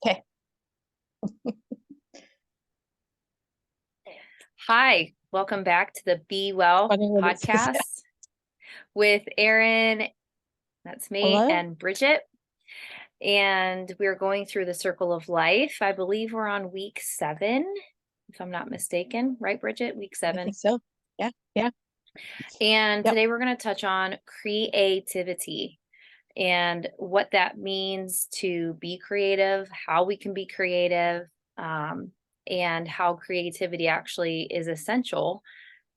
Okay. Hi, welcome back to the Be Well Funny what it says. podcast with Erin, that's me, Hello? and Bridget. And we're going through the circle of life. I believe we're on week 7, if I'm not mistaken, right, Bridget? Week I think 7. so. Yeah. Yeah. And Yep. today we're going to touch on creativity and what that means to be creative, how we can be creative, um, and how creativity actually is essential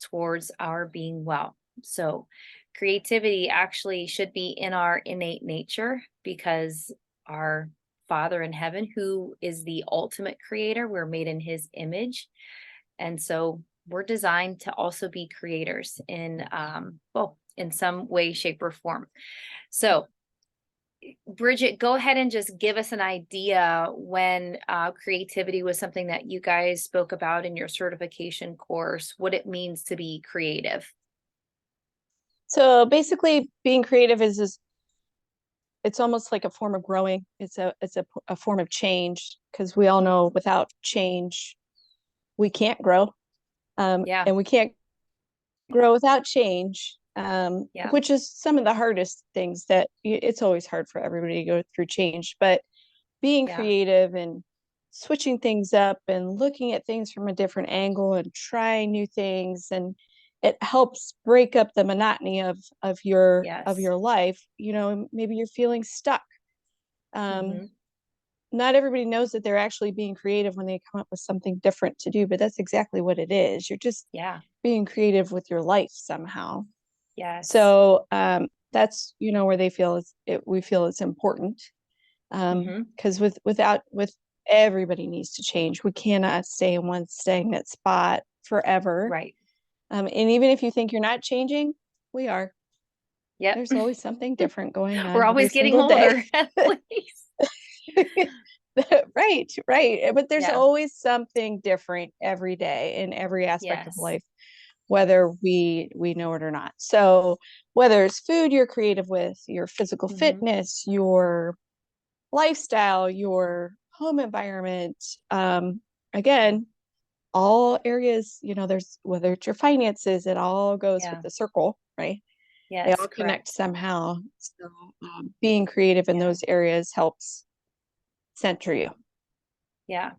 towards our being well. So, creativity actually should be in our innate nature because our Father in heaven, who is the ultimate creator, we're made in his image. And so, we're designed to also be creators in, well, in some way, shape, or form. So, Bridget, go ahead and just give us an idea when creativity was something that you guys spoke about in your certification course, what it means to be creative. So basically being creative is it's almost like a form of growing. It's a form of change because we all know without change we can't grow. Yeah, And we can't grow without change. yeah, Which is some of the hardest things that it's always hard for everybody to go through change, but being yeah. creative and switching things up and looking at things from a different angle and trying new things, and it helps break up the monotony of Yes. your life. Maybe you're feeling stuck. um, Hmm. Not everybody knows that they're actually being creative when they come up with something different to do, but that's exactly what it is. You're just Yeah. being creative with your life somehow. Yes. So that's where we feel it's important, Hmm. because with everybody needs to change. We cannot stay in one stagnant spot forever. Right. And even if you think you're not changing, we are. Yep. There's always something different going We're on every always getting single day. older, at least. Right. But there's Yeah. always something different every day in every aspect of Yes. life, whether we know it or not. So whether it's food you're creative with, your physical Hmm. fitness, your lifestyle, your home environment, again, all areas, there's whether it's your finances, it all goes with Yeah. the circle, right? They Yes. all connect Correct. somehow. So being creative in Yeah. those areas helps center you. Yeah.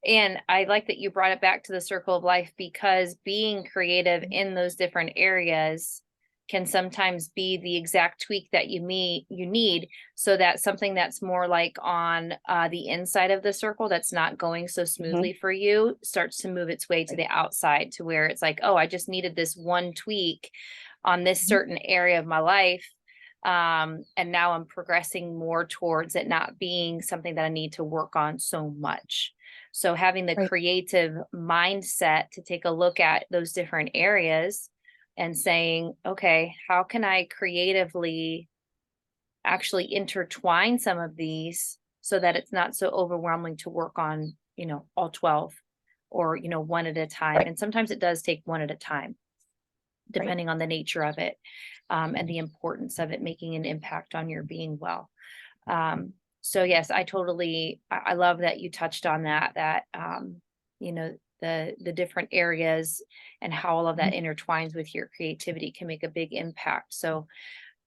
And I like that you brought it back to the circle of life because being creative in those different areas can sometimes be the exact tweak that you need so that something that's more like on the inside of the circle that's not going so Mm-hmm. smoothly for you starts to move its way to Right. the outside to where it's like, oh, I just needed this one tweak on this Mm-hmm. certain area of my life. And now I'm progressing more towards it not being something that I need to work on so much. So having the Right. creative mindset to take a look at those different areas and saying, okay, how can I creatively actually intertwine some of these so that it's not so overwhelming to work on, all 12 or, one at a time. Right. And sometimes it does take one at a time, Right. depending on the nature of it, and the importance of it making an impact on your being well. So yes, I love that you touched on that, the different areas and how all of Mhm. that intertwines with your creativity can make a big impact. So,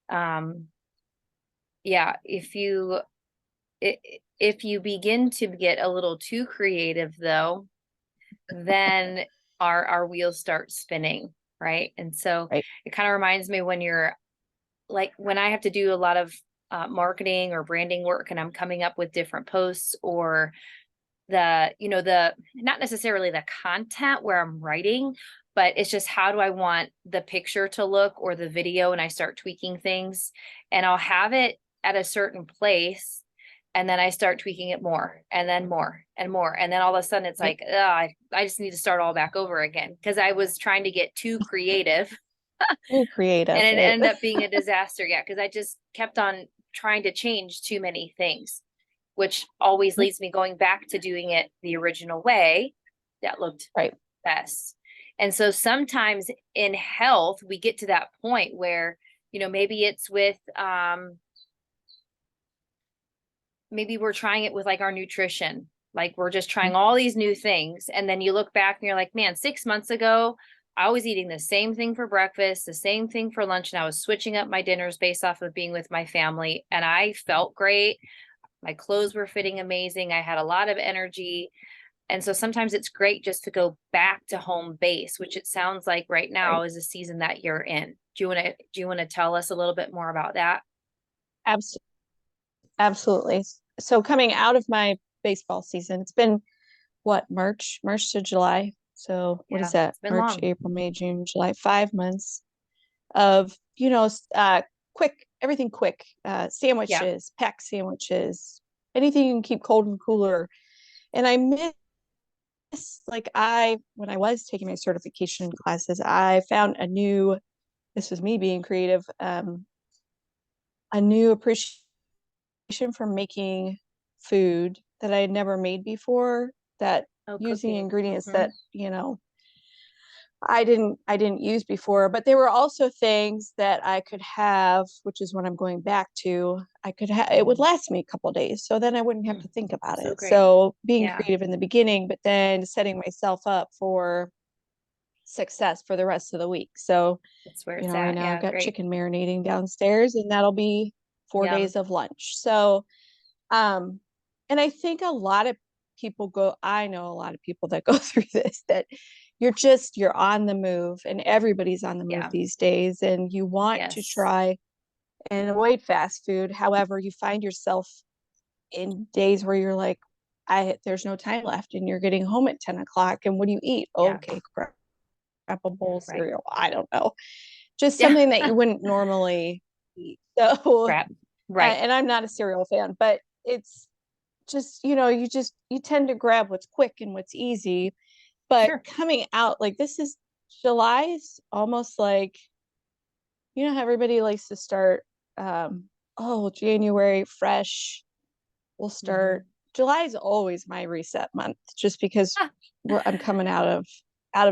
um, yeah, if you begin to get a little too creative though, then our wheels start spinning, right? And so Right. it kind of reminds me when you're like when I have to do a lot of marketing or branding work and I'm coming up with different posts or the not necessarily the content where I'm writing, but it's just how do I want the picture to look or the video, and I start tweaking things and I'll have it at a certain place and then I start tweaking it more and then more and more. And then all of a sudden it's Right. like, I just need to start all back over again because I was trying to get too creative Very creative, and it right? ended up being a disaster. Yeah, because I just kept on trying to change too many things, which always leads me going back to doing it the original way that looked Right. best. And so sometimes in health, we get to that point where, maybe it's with maybe we're trying it with like our nutrition. Like we're just trying all these new things. And then you look back and you're like, man, 6 months ago, I was eating the same thing for breakfast, the same thing for lunch, and I was switching up my dinners based off of being with my family. And I felt great. My clothes were fitting amazing. I had a lot of energy. And so sometimes it's great just to go back to home base, which it sounds like right now Right. is a season that you're in. Do you want to tell us a little bit more about that? Absolutely. Absolutely. So coming out of my baseball season, it's been what, March to July. So what is Yeah, that? it's been March, long. April, May, June, July, 5 months of, quick, everything quick, Yeah. sandwiches, packed sandwiches, anything you can keep cold and cooler. And I miss, when I was taking my certification classes, I found this was me being creative, a new appreciation for making food that I had never made before, that Oh, using cooking. ingredients Hmm. that, I didn't use before, but they were also things that I could have, which is what I'm going back to. It would Hmm. last me a couple of days, so then I wouldn't have to think about So it. great. So being Yeah, creative in the beginning, but then setting myself up for success for the rest of the week. So, that's where it's right at. now I've Yeah, got great. chicken marinating downstairs, and that'll be four Yum. days of lunch. So, um, and I think I know a lot of people that go through this, that you're on the move, and everybody's on the move Yeah. these days, and you want to Yes. try and avoid fast food. However, you find yourself in days where you're like, there's no time left, and you're getting home at 10 o'clock. And what do you eat? Yeah. Okay, grab a bowl of Right. cereal. I don't know. Just Yeah. something that you wouldn't normally eat. So, Crap. Right. and I'm not a cereal fan, but it's just, you tend to grab what's quick and what's easy. But Sure. coming out, like, this is July is almost like, how everybody likes to start, January fresh. We'll start. Hmm. July is always my reset month, just because Ah, I'm coming out of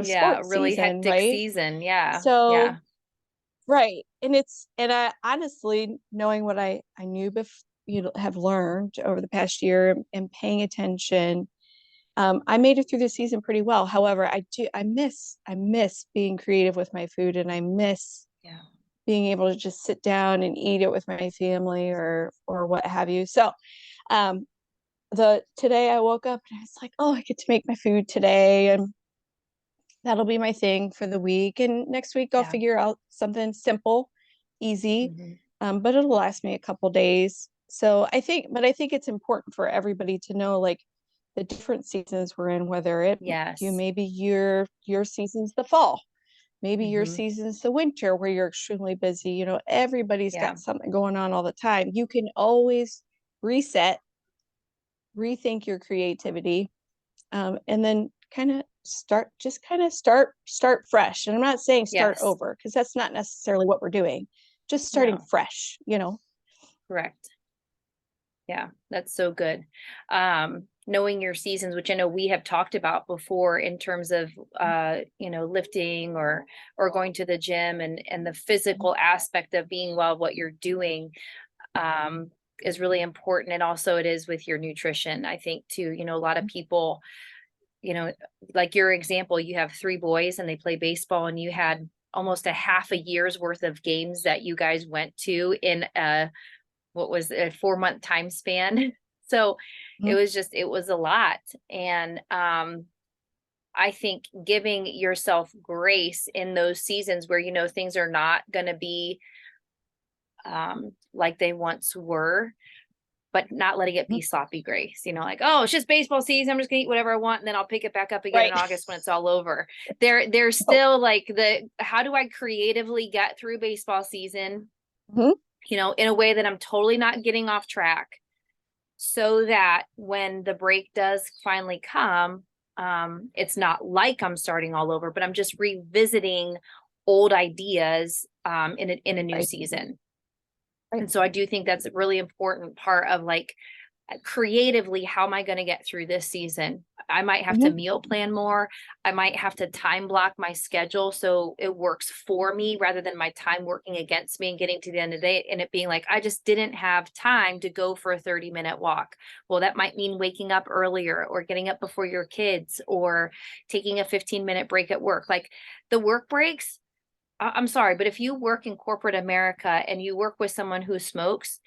yeah. A sports really season, hectic right? season. Yeah. So, Yeah. right. And I honestly, knowing what I knew have learned over the past year, and paying attention, I made it through the season pretty well. However, I miss being creative with my food, and I miss Yeah. being able to just sit down and eat it with my family, or what have you. So, um, the today I woke up and I was like, oh, I get to make my food today, and that'll be my thing for the week. And next week I'll Yeah. figure out something simple, easy, Hmm. but it'll last me a couple days. So I think it's important for everybody to know, like, the different seasons we're in, whether Yes. maybe your season's the fall, maybe your Hmm. season's the winter where you're extremely busy. Everybody's Yeah. got something going on all the time. You can always reset, rethink your creativity, and then kind of start fresh. And I'm not saying start Yes. over, because that's not necessarily what we're doing. Just starting No. fresh. Correct. Yeah, that's so good. Knowing your seasons, which I know we have talked about before in terms of lifting or going to the gym and the physical aspect of being well what you're doing um is really important. And also it is with your nutrition, I think too. A lot of people, you know, like your example, you have three boys and they play baseball and you had almost a half a year's worth of games that you guys went to in a what was a 4 month time span. So Mhm. it was a lot. And I think giving yourself grace in those seasons where things are not going to be like they once were, but not letting it Mhm. be sloppy grace, like, oh, it's just baseball season, I'm just gonna eat whatever I want, and then I'll pick it back up again in Right. August when it's all over. There's Oh. still like the how do I creatively get through baseball season, Mhm. in a way that I'm totally not getting off track, so that when the break does finally come, it's not like I'm starting all over, but I'm just revisiting old ideas in a new Right. season. Right. And so I do think that's a really important part of like creatively, how am I going to get through this season? I might have to Mhm. meal plan more. I might have to time block my schedule so it works for me rather than my time working against me and getting to the end of the day and it being like, I just didn't have time to go for a 30-minute walk. Well, that might mean waking up earlier or getting up before your kids or taking a 15-minute break at work. Like the work breaks, I'm sorry, but if you work in corporate America and you work with someone who smokes,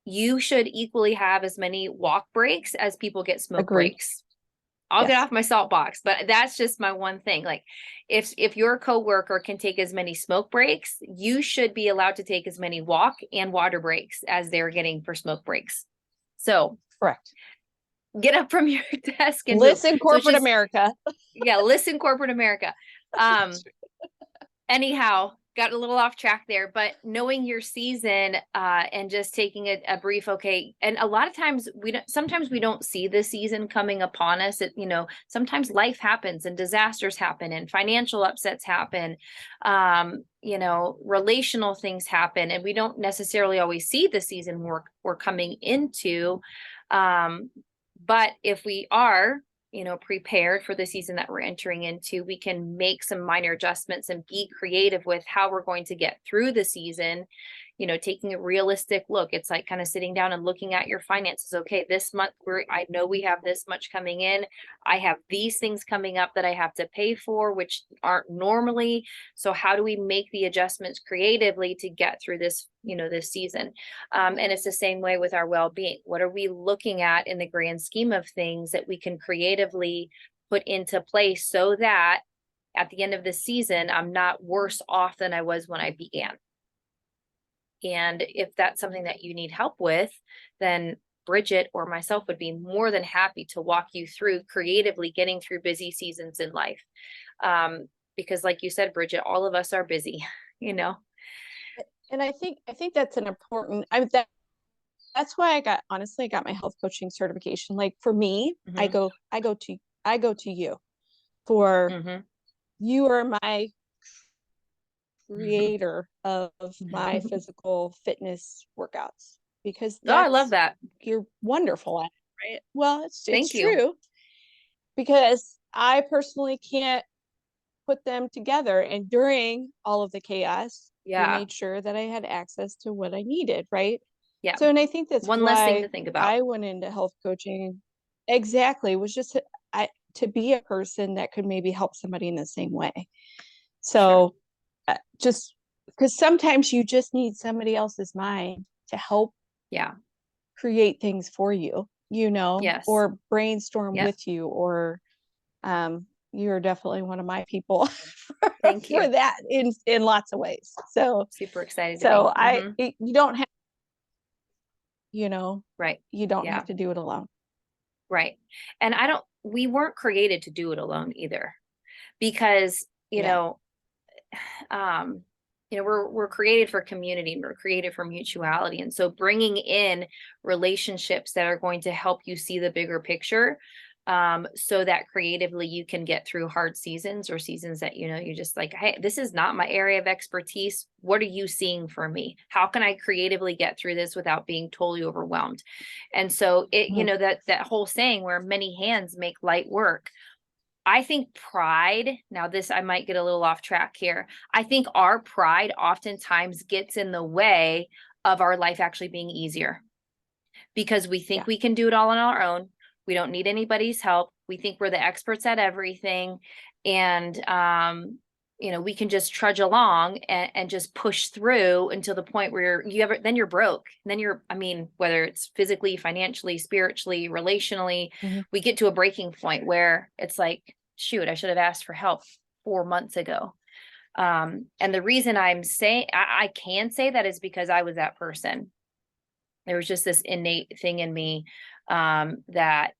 you should equally have as many walk breaks as people get smoke Agreed. breaks. I'll get Yes, off my soapbox, but that's just my one thing. Like if your coworker can take as many smoke breaks, you should be allowed to take as many walk and water breaks as they're getting for smoke breaks. So correct. get up from your desk and move. Listen, So it's corporate just, America. yeah, listen, corporate America. Anyhow, got a little off track there, but knowing your season and just taking a brief, okay. And a lot of times sometimes we don't see the season coming upon us. Sometimes life happens and disasters happen and financial upsets happen. Relational things happen and we don't necessarily always see the season we're coming into. But if we are prepared for the season that we're entering into, we can make some minor adjustments and be creative with how we're going to get through the season, taking a realistic look. It's like kind of sitting down and looking at your finances. Okay, this month I know we have this much coming in. I have these things coming up that I have to pay for, which aren't normally. So how do we make the adjustments creatively to get through this season? And it's the same way with our well-being. What are we looking at in the grand scheme of things that we can creatively put into place so that at the end of the season, I'm not worse off than I was when I began? And if that's something that you need help with, then Bridget or myself would be more than happy to walk you through creatively getting through busy seasons in life. Because like you said, Bridget, all of us are busy, you know? And I think that's an important. That's why I got my health coaching certification. Like for me, Hmm. I go to you for Hmm. you are my creator of my physical fitness workouts because Oh, I love that. you're wonderful at it, right? Well, it's Thank you. true because I personally can't put them together. And during all of the chaos, you Yeah. made sure that I had access to what I needed, right? Yeah. So, and I think that's One less thing to why think about. I went into health coaching. Exactly, was just to be a person that could maybe help somebody in the same way. Sure. So, just because sometimes you just need somebody else's mind to help Yeah. create things for Yes. or brainstorm Yep. with you, or you're definitely one of my people Thank for you. that in lots of ways. So Super excited to be. so I you don't have you know Right. you don't Yeah. have to do it alone. Right. And we weren't created to do it alone either because, Yeah. um, we're created for community and we're created for mutuality. And so bringing in relationships that are going to help you see the bigger picture, so that creatively you can get through hard seasons or seasons that, you just like, hey, this is not my area of expertise. What are you seeing for me? How can I creatively get through this without being totally overwhelmed? And so Mhm. that whole saying where many hands make light work. I think pride, now this I might get a little off track here. I think our pride oftentimes gets in the way of our life actually being easier because we think Yeah. we can do it all on our own. We don't need anybody's help. We think we're the experts at everything. And, we can just trudge along and just push through until the point where then you're broke. Then I mean, whether it's physically, financially, spiritually, relationally, Mhm. we get to a breaking point where it's like, shoot, I should have asked for help 4 months ago. And the reason I'm saying I can say that is because I was that person. There was just this innate thing in me, that,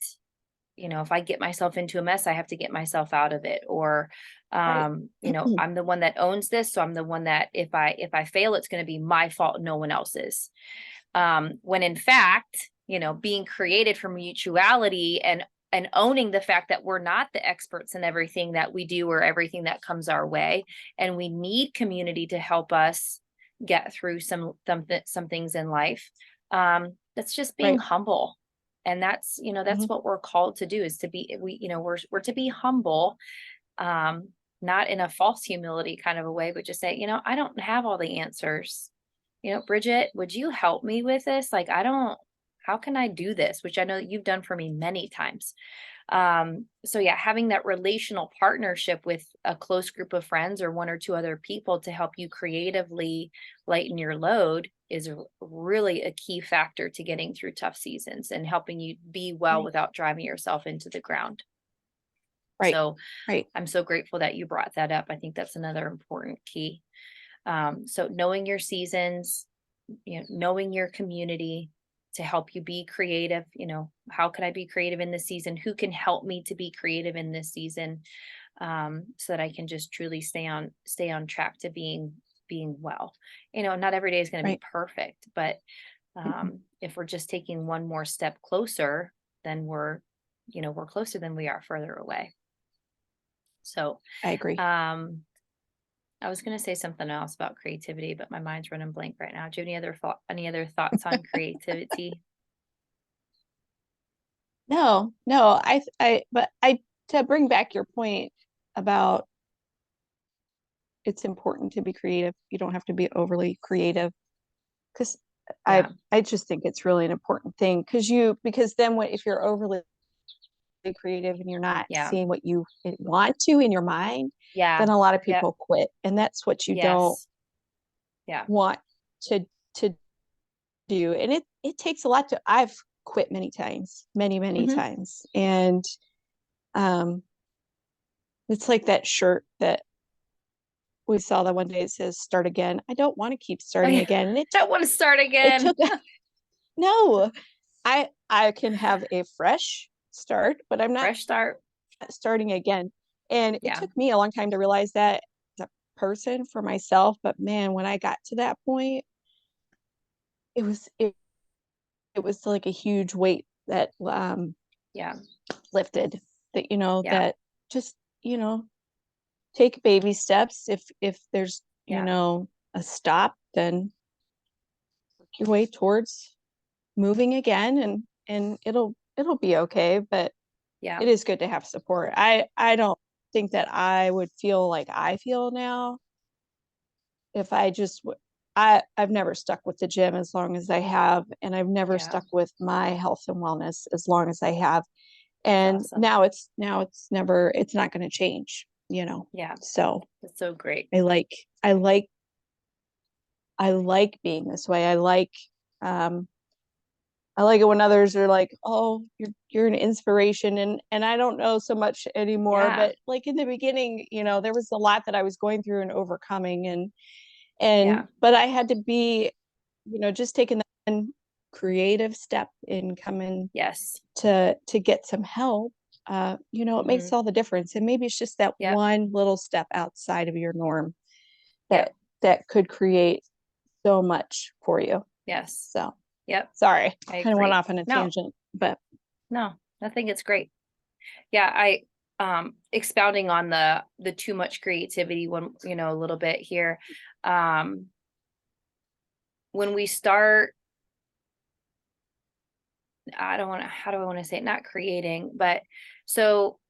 if I get myself into a mess, I have to get myself out of it. Or, Right. I'm the one that owns this. So I'm the one that if I fail, it's going to be my fault, no one else's. When in fact, being created from mutuality and owning the fact that we're not the experts in everything that we do or everything that comes our way. And we need community to help us get through some things in life. That's just being Right. humble. And that's, that's Mhm. what we're called to do, is to be, we're to be humble, um, not in a false humility kind of a way, but just say, I don't have all the answers. Bridget, would you help me with this? Like, how can I do this? Which I know that you've done for me many times. So yeah, having that relational partnership with a close group of friends or one or two other people to help you creatively lighten your load is really a key factor to getting through tough seasons and helping you be well Right. without driving yourself into the ground. Right. So Right. I'm so grateful that you brought that up. I think that's another important key. So knowing your seasons, knowing your community to help you be creative. How can I be creative in this season? Who can help me to be creative in this season? So that I can just truly stay on track to being well. Not every day is going to be Right. perfect, but Mhm. if we're just taking one more step closer, then we're closer than we are further away. So I agree. um I was going to say something else about creativity, but my mind's running blank right now. Do you have any other thoughts on creativity? No, no, but to bring back your point about it's important to be creative. You don't have to be overly creative because I Yeah. I just think it's really an important thing because then if you're overly creative and you're not Yeah. seeing what you want to in your mind, Yeah. then a lot of Yep. people quit, and that's what you don't Yes. Yeah. want to do. And it takes a lot to. I've quit many times, many Hmm. times, and um, it's like that shirt that we saw the one day. It says "Start again." I don't want to keep Oh starting yeah. again, and I want to start it again. took no. I can have a fresh start, but I'm not Fresh start. starting again. And it Yeah. took me a long time to realize that as a person for myself. But man, when I got to that point, it was it, it was like a huge weight that Yeah. lifted. That Yeah. that just you know take baby steps. If there's Yeah. a stop, then work your way towards moving again, and it'll be okay. But Yeah. it is good to have support. I don't think that I would feel like I feel now if I just I've never stuck with the gym as long as I have, and I've never Yeah. stuck with my health and wellness as long as I have. That's And awesome. it's not going to change. Yeah. So That's so great. I like I like I like being this way. Um I like it when others are like, "Oh, you're an inspiration," and I don't know so much anymore, Yeah. but like in the beginning, there was a lot that I was going through and overcoming, and Yeah. but I had to be, just taking that one creative step in coming Yes. to get some help. It Hmm. makes all the difference, and maybe it's just that Yep. one little step outside of your norm that Yep. that could create so much for you. Yes. So, Yep. sorry, I kind of went agree. off on a No, tangent, but no, I think it's great. Yeah, I expounding on the too much creativity one, a little bit here. Um when we start, I don't want to, how do I want to say it? Not creating, but so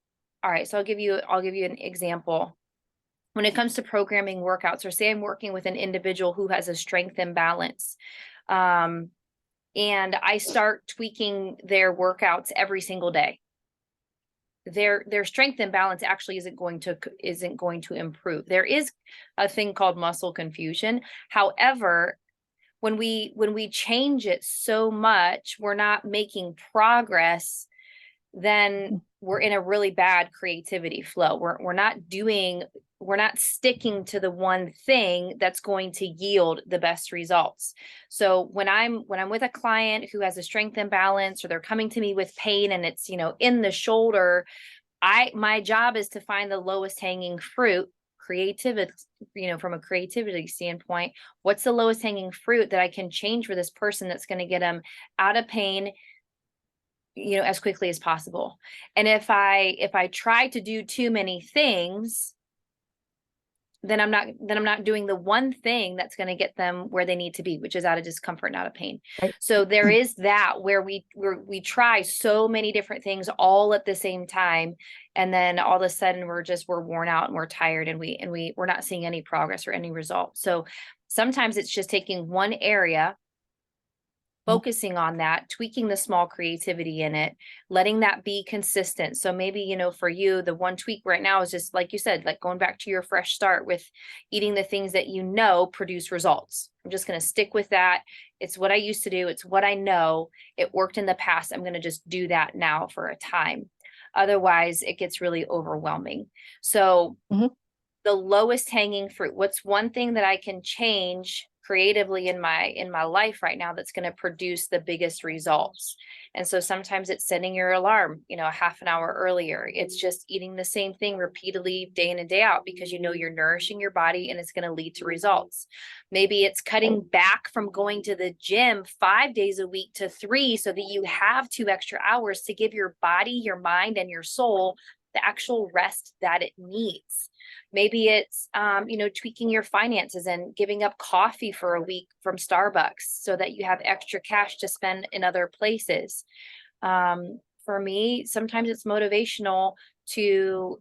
all right, so I'll give you an example. When it comes to programming workouts, or say I'm working with an individual who has a strength imbalance. Um and I start tweaking their workouts every single day, their strength and balance actually isn't going to improve. There is a thing called muscle confusion. However, when we change it so much, we're not making progress, then we're in a really bad creativity flow. We're not sticking to the one thing that's going to yield the best results. So when I'm with a client who has a strength imbalance, or they're coming to me with pain and it's, in the shoulder, my job is to find the lowest hanging fruit, creativity, from a creativity standpoint. What's the lowest hanging fruit that I can change for this person that's going to get them out of pain, as quickly as possible? And if I try to do too many things, then I'm not doing the one thing that's going to get them where they need to be, which is out of discomfort and out of pain. Right. So there is that where we try so many different things all at the same time, and then all of a sudden we're worn out and we're tired, and we're not seeing any progress or any result. So sometimes it's just taking one area, Mhm. focusing on that, tweaking the small creativity in it, letting that be consistent. So maybe, for you, the one tweak right now is just like you said, like going back to your fresh start with eating the things that produce results. I'm just going to stick with that. It's what I used to do. It's what I know. It worked in the past. I'm going to just do that now for a time. Otherwise, it gets really overwhelming. So Mhm. the lowest hanging fruit, what's one thing that I can change creatively in my life right now that's going to produce the biggest results? And so sometimes it's setting your alarm, a half an hour earlier. It's just eating the same thing repeatedly day in and day out, because you're nourishing your body and it's going to lead to results. Maybe it's cutting back from going to the gym 5 days a week to 3, so that you have 2 extra hours to give your body, your mind, and your soul the actual rest that it needs. Maybe it's, tweaking your finances and giving up coffee for a week from Starbucks so that you have extra cash to spend in other places. For me, sometimes it's motivational to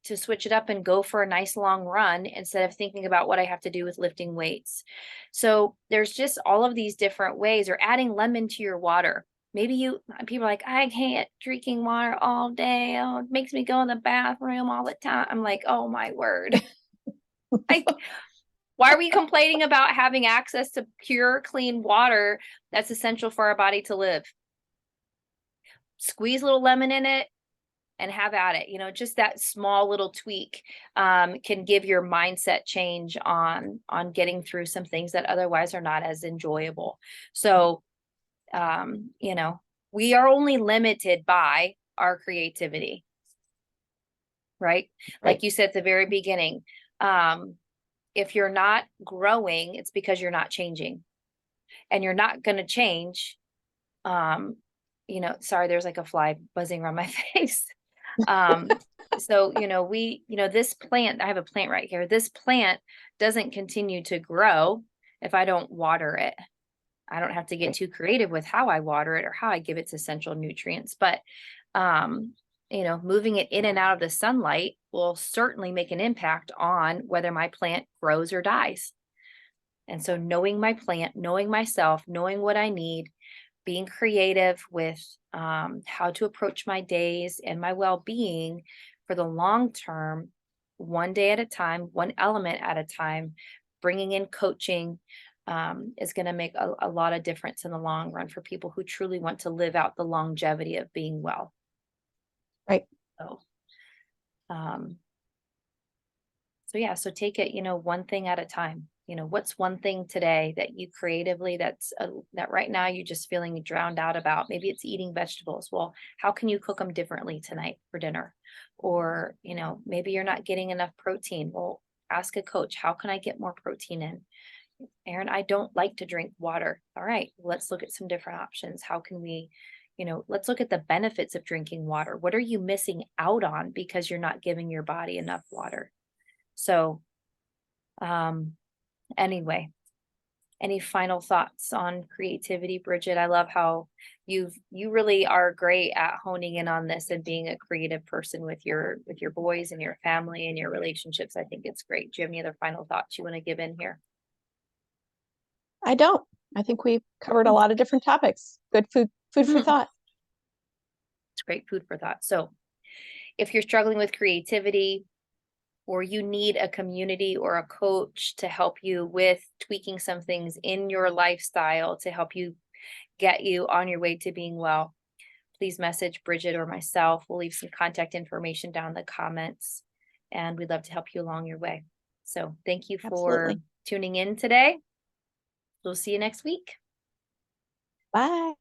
switch it up and go for a nice long run instead of thinking about what I have to do with lifting weights. So there's just all of these different ways, or adding lemon to your water. Maybe people are like, I can't drinking water all day. Oh, it makes me go in the bathroom all the time. I'm like, oh my word. Like, why are we complaining about having access to pure, clean water that's essential for our body to live? Squeeze a little lemon in it and have at it. Just that small little tweak can give your mindset change on getting through some things that otherwise are not as enjoyable. So, we are only limited by our creativity, right? Right. Like you said at the very beginning, if you're not growing, it's because you're not changing, and you're not going to change. Um, sorry, there's like a fly buzzing around my face. Um, so, this plant, I have a plant right here. This plant doesn't continue to grow if I don't water it. I don't have to get Right. too creative with how I water it or how I give its essential nutrients, but um, moving it in and out of the sunlight will certainly make an impact on whether my plant grows or dies. And so knowing my plant, knowing myself, knowing what I need, being creative with how to approach my days and my well-being for the long term, one day at a time, one element at a time, bringing in coaching is going to make a lot of difference in the long run for people who truly want to live out the longevity of being well. Right. So, um, so yeah, so take it, one thing at a time. What's one thing today that you creatively that right now you're just feeling drowned out about? Maybe it's eating vegetables. Well, how can you cook them differently tonight for dinner? Or, maybe you're not getting enough protein. Well, ask a coach, how can I get more protein in? Erin, I don't like to drink water. All right, let's look at some different options. How can we, let's look at the benefits of drinking water. What are you missing out on because you're not giving your body enough water? So, um, anyway, any final thoughts on creativity, Bridget? I love how you really are great at honing in on this and being a creative person with your boys and your family and your relationships. I think it's great. Do you have any other final thoughts you want to give in here? I don't. I think we covered a lot of different topics. Good food for It's thought. great food for thought. So if you're struggling with creativity, or you need a community or a coach to help you with tweaking some things in your lifestyle to help you get you on your way to being well, please message Bridget or myself. We'll leave some contact information down in the comments, and we'd love to help you along your way. So thank you for Absolutely. tuning in today. We'll see you next week. Bye.